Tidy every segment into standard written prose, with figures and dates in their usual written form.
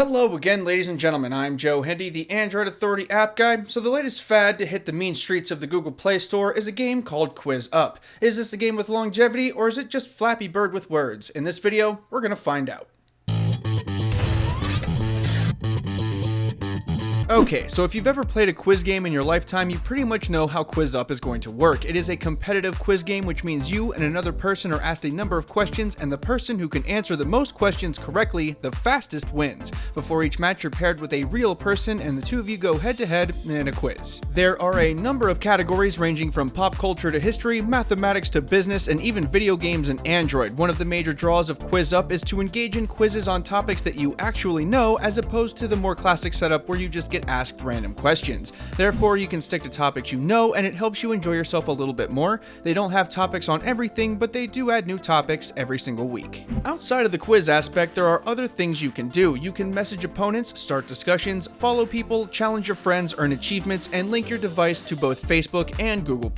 Hello again, ladies and gentlemen. I'm Joe Hendy, the Android Authority app guy. So the latest fad to hit the mean streets of the Google Play Store is a game called QuizUp. Is this a game with longevity, or is it just Flappy Bird with words? In this video, we're gonna find out. Okay, so if you've ever played a quiz game in your lifetime, you pretty much know how QuizUp is going to work. It is a competitive quiz game, which means you and another person are asked a number of questions, and the person who can answer the most questions correctly, the fastest, wins. Before each match, you're paired with a real person, and the two of you go head-to-head in a quiz. There are a number of categories ranging from pop culture to history, mathematics to business, and even video games and Android. One of the major draws of QuizUp is to engage in quizzes on topics that you actually know, as opposed to the more classic setup where you just get asked random questions. Therefore, you can stick to topics you know, and it helps you enjoy yourself a little bit more. They don't have topics on everything, but they do add new topics every single week. Outside of the quiz aspect, there are other things you can do. You can message opponents, start discussions, follow people, challenge your friends, earn achievements, and link your device to both Facebook and Google+.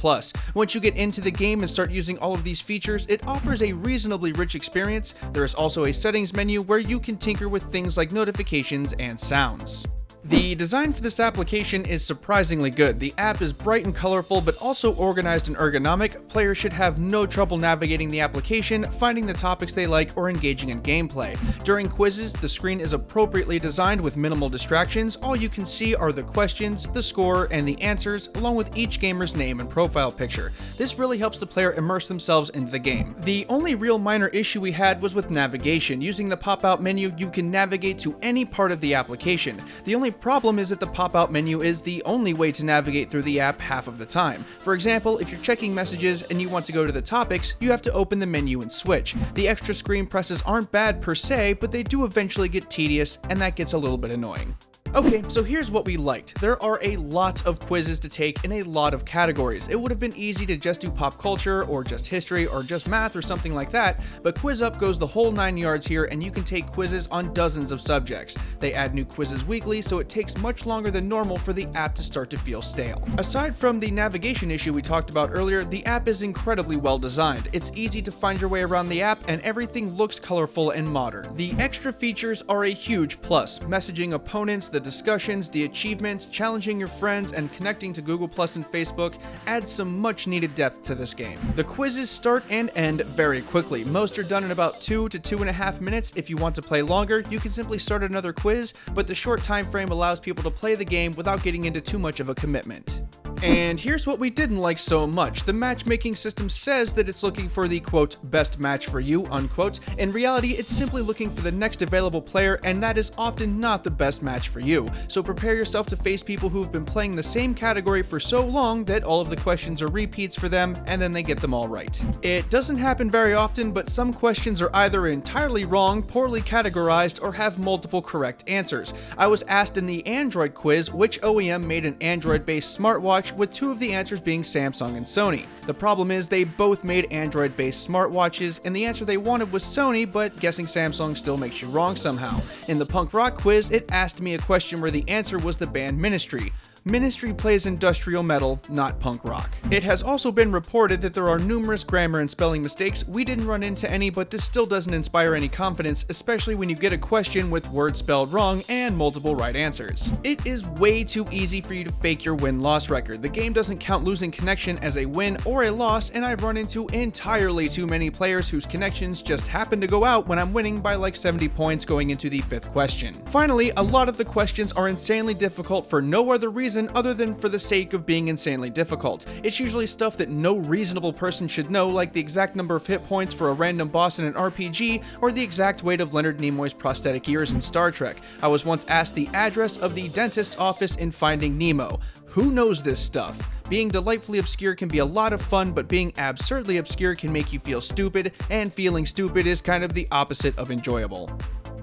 Once you get into the game and start using all of these features, it offers a reasonably rich experience. There is also a settings menu where you can tinker with things like notifications and sounds. The design for this application is surprisingly good. The app is bright and colorful, but also organized and ergonomic. Players should have no trouble navigating the application, finding the topics they like, or engaging in gameplay. During quizzes, the screen is appropriately designed with minimal distractions. All you can see are the questions, the score, and the answers, along with each gamer's name and profile picture. This really helps the player immerse themselves into the game. The only real minor issue we had was with navigation. Using the pop-out menu, you can navigate to any part of the application. The only problem is that the pop-out menu is the only way to navigate through the app half of the time. For example, if you're checking messages and you want to go to the topics, you have to open the menu and switch. The extra screen presses aren't bad per se, but they do eventually get tedious, and that gets a little bit annoying. Okay, so here's what we liked. There are a lot of quizzes to take in a lot of categories. It would have been easy to just do pop culture, or just history, or just math, or something like that, but QuizUp goes the whole 9 yards here, and you can take quizzes on dozens of subjects. They add new quizzes weekly, so it takes much longer than normal for the app to start to feel stale. Aside from the navigation issue we talked about earlier, the app is incredibly well designed. It's easy to find your way around the app, and everything looks colorful and modern. The extra features are a huge plus. Messaging opponents, the discussions, the achievements, challenging your friends, and connecting to Google+ and Facebook adds some much needed depth to this game. The quizzes start and end very quickly. Most are done in about 2 to 2.5 minutes. If you want to play longer, you can simply start another quiz, but the short time frame allows people to play the game without getting into too much of a commitment. And here's what we didn't like so much. The matchmaking system says that it's looking for the, quote, best match for you, unquote. In reality, it's simply looking for the next available player, and that is often not the best match for you. So prepare yourself to face people who've been playing the same category for so long that all of the questions are repeats for them, and then they get them all right. It doesn't happen very often, but some questions are either entirely wrong, poorly categorized, or have multiple correct answers. I was asked in the Android quiz which OEM made an Android-based smartwatch, with 2 of the answers being Samsung and Sony. The problem is they both made Android-based smartwatches, and the answer they wanted was Sony, but guessing Samsung still makes you wrong somehow. In the punk rock quiz, it asked me a question where the answer was the band Ministry. Ministry plays industrial metal, not punk rock. It has also been reported that there are numerous grammar and spelling mistakes. We didn't run into any, but this still doesn't inspire any confidence, especially when you get a question with words spelled wrong and multiple right answers. It is way too easy for you to fake your win-loss record. The game doesn't count losing connection as a win or a loss, and I've run into entirely too many players whose connections just happen to go out when I'm winning by like 70 points going into the 5th question. Finally, a lot of the questions are insanely difficult for no other reason other than for the sake of being insanely difficult. It's usually stuff that no reasonable person should know, like the exact number of hit points for a random boss in an RPG, or the exact weight of Leonard Nimoy's prosthetic ears in Star Trek. I was once asked the address of the dentist's office in Finding Nemo. Who knows this stuff? Being delightfully obscure can be a lot of fun, but being absurdly obscure can make you feel stupid, and feeling stupid is kind of the opposite of enjoyable.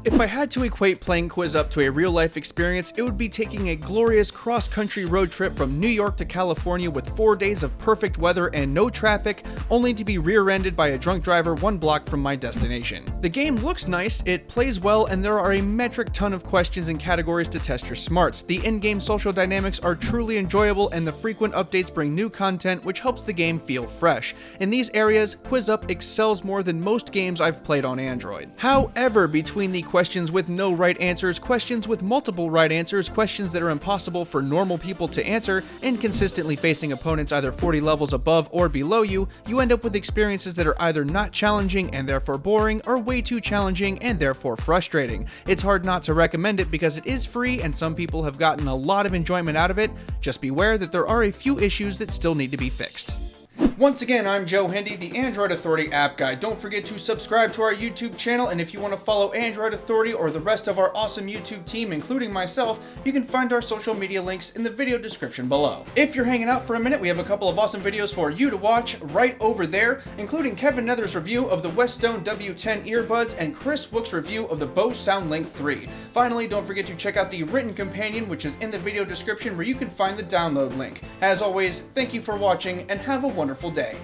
If I had to equate playing QuizUp to a real-life experience, it would be taking a glorious cross-country road trip from New York to California with 4 days of perfect weather and no traffic, only to be rear-ended by a drunk driver 1 block from my destination. The game looks nice, it plays well, and there are a metric ton of questions and categories to test your smarts. The in-game social dynamics are truly enjoyable, and the frequent updates bring new content, which helps the game feel fresh. In these areas, QuizUp excels more than most games I've played on Android. However, between the questions with no right answers, questions with multiple right answers, questions that are impossible for normal people to answer, and consistently facing opponents either 40 levels above or below you, you end up with experiences that are either not challenging and therefore boring, or way too challenging and therefore frustrating. It's hard not to recommend it because it is free and some people have gotten a lot of enjoyment out of it. Just beware that there are a few issues that still need to be fixed. Once again, I'm Joe Hendy, the Android Authority app guy. Don't forget to subscribe to our YouTube channel, and if you want to follow Android Authority or the rest of our awesome YouTube team, including myself, you can find our social media links in the video description below. If you're hanging out for a minute, we have a couple of awesome videos for you to watch right over there, including Kevin Nether's review of the Westone W10 earbuds and Chris Wook's review of the Bose SoundLink 3. Finally, don't forget to check out the written companion, which is in the video description where you can find the download link. As always, thank you for watching and have a wonderful day.